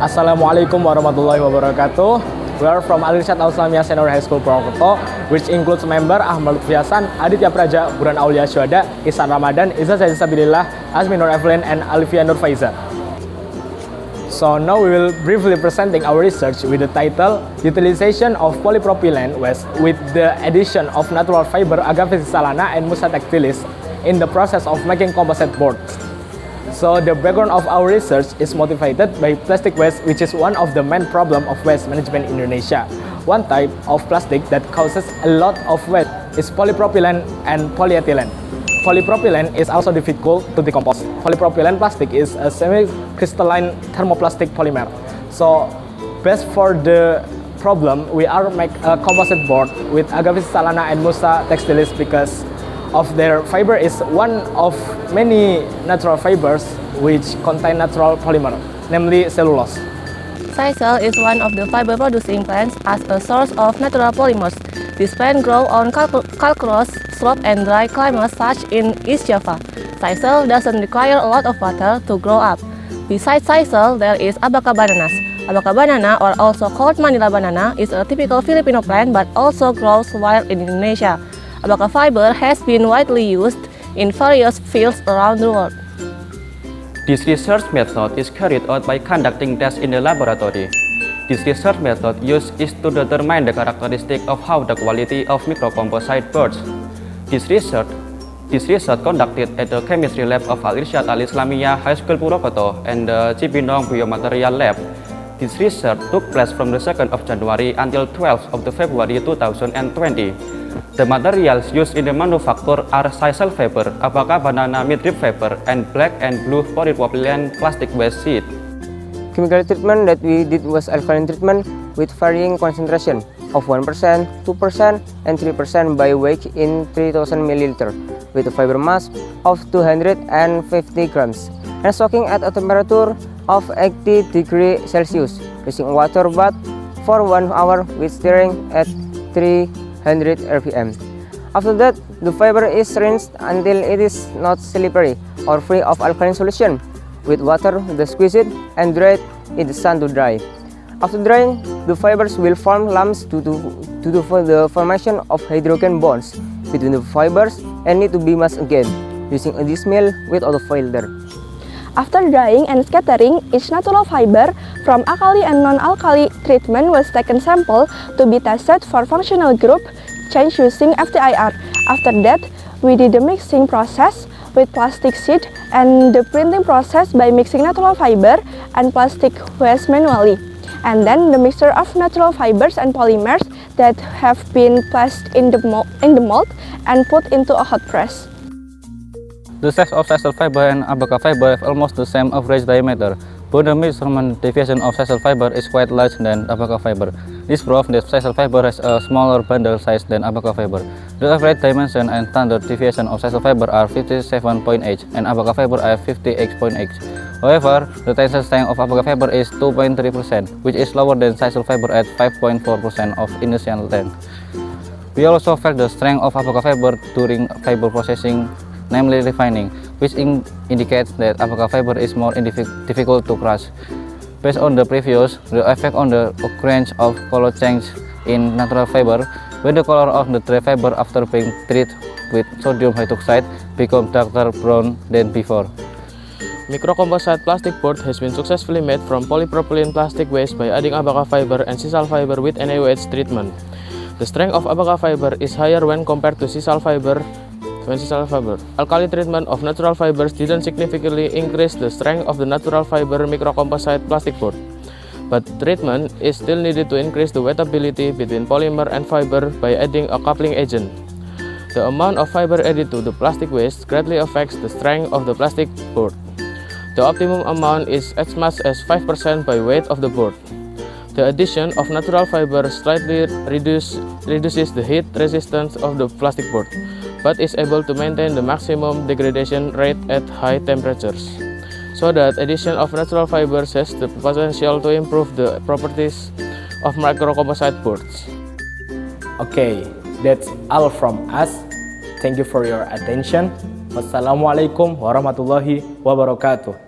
Assalamualaikum warahmatullahi wabarakatuh. We are from Al-Irsyad Al-Islamiyah Senior High School Purwokerto, which includes member Ahmad Lutfi Hasan, Aditya Praja, Buran Aulia Syuhada, Ihsan Ramadan, Izzat Zaid Sabilillah, Azmi Nur Evelyn, and Alifia Nur Faiza. So now we will briefly presenting our research with the title Utilization of Polypropylene Waste with the addition of natural fiber Agaves Salana and Musa Textilis in the process of making composite boards. So the background of our research is motivated by plastic waste, which is one of the main problem of waste management in Indonesia. One type of plastic that causes a lot of waste is polypropylene and polyethylene. Polypropylene is also difficult to decompose. Polypropylene plastic is a semi-crystalline thermoplastic polymer. So best for the problem, we are make a composite board with Agaves Salana and Musa Textilis because of their fiber is one of many natural fibers which contain natural polymer, namely cellulose. Sisal is one of the fiber-producing plants as a source of natural polymers. This plant grows on calcareous slope and dry climates such in East Java. Sisal doesn't require a lot of water to grow up. Besides sisal, there is abaca bananas. Abaca banana, or also called Manila banana, is a typical Filipino plant but also grows wild in Indonesia. Abaca fiber has been widely used in various fields around the world. This research method is carried out by conducting tests in the laboratory. This research method used is to determine the characteristic of how the quality of microcomposite boards. This research conducted at the chemistry lab of Al-Irsyad Al-Islamiyah High School Purwokerto and the Cibinong Biomaterial Lab. This research took place from the 2nd of January until 12th of February 2020. The materials used in the manufacture are sisal fiber, abaca banana midrib fiber, and black and blue polypropylene plastic waste sheet. Chemical treatment that we did was alkaline treatment with varying concentration of 1%, 2%, and 3% by weight in 3000 ml with a fiber mass of 250 grams and soaking at a temperature of 80 degrees Celsius using a water bath for 1 hour with stirring at 300 rpm. After that, the fiber is rinsed until it is not slippery or free of alkaline solution. With water, they squeeze it and dry it in the sun to dry. After drying, the fibers will form lumps due to the formation of hydrogen bonds between the fibers and need to be massed again using a disc mill with autofilter. After drying and scattering, each natural fiber from alkali and non-alkali treatment was taken sample to be tested for functional group change using FTIR. After that, we did the mixing process with plastic sheet and the printing process by mixing natural fiber and plastic waste manually. And then the mixture of natural fibers and polymers that have been placed in the mold and put into a hot press. The size of sisal fiber and abaca fiber have almost the same average diameter, but the measurement deviation of sisal fiber is quite large than abaca fiber. This proves that sisal fiber has a smaller bundle size than abaca fiber. The average dimension and standard deviation of sisal fiber are 57.8 and abaca fiber are 58.8. However, the tensile strength of abaca fiber is 2.3%, which is lower than sisal fiber at 5.4% of initial length. We also felt the strength of abaca fiber during fiber processing, namely refining, which indicates that abaca fiber is more difficult to crush. Based on the previous, the effect on the occurrence of color change in natural fiber, when the color of the dry fiber after being treated with sodium hydroxide becomes darker brown than before. Microcomposite plastic board has been successfully made from polypropylene plastic waste by adding abaca fiber and sisal fiber with NaOH treatment. The strength of abaca fiber is higher when compared to sisal fiber. Alkali treatment of natural fibers didn't significantly increase the strength of the natural fiber microcomposite plastic board, but treatment is still needed to increase the wettability between polymer and fiber by adding a coupling agent. The amount of fiber added to the plastic waste greatly affects the strength of the plastic board. The optimum amount is as much as 5% by weight of the board. The addition of natural fiber slightly reduces the heat resistance of the plastic board, but is able to maintain the maximum degradation rate at high temperatures. So that addition of natural fibers has the potential to improve the properties of microcomposite boards. Okay, that's all from us. Thank you for your attention. Wassalamualaikum warahmatullahi wabarakatuh.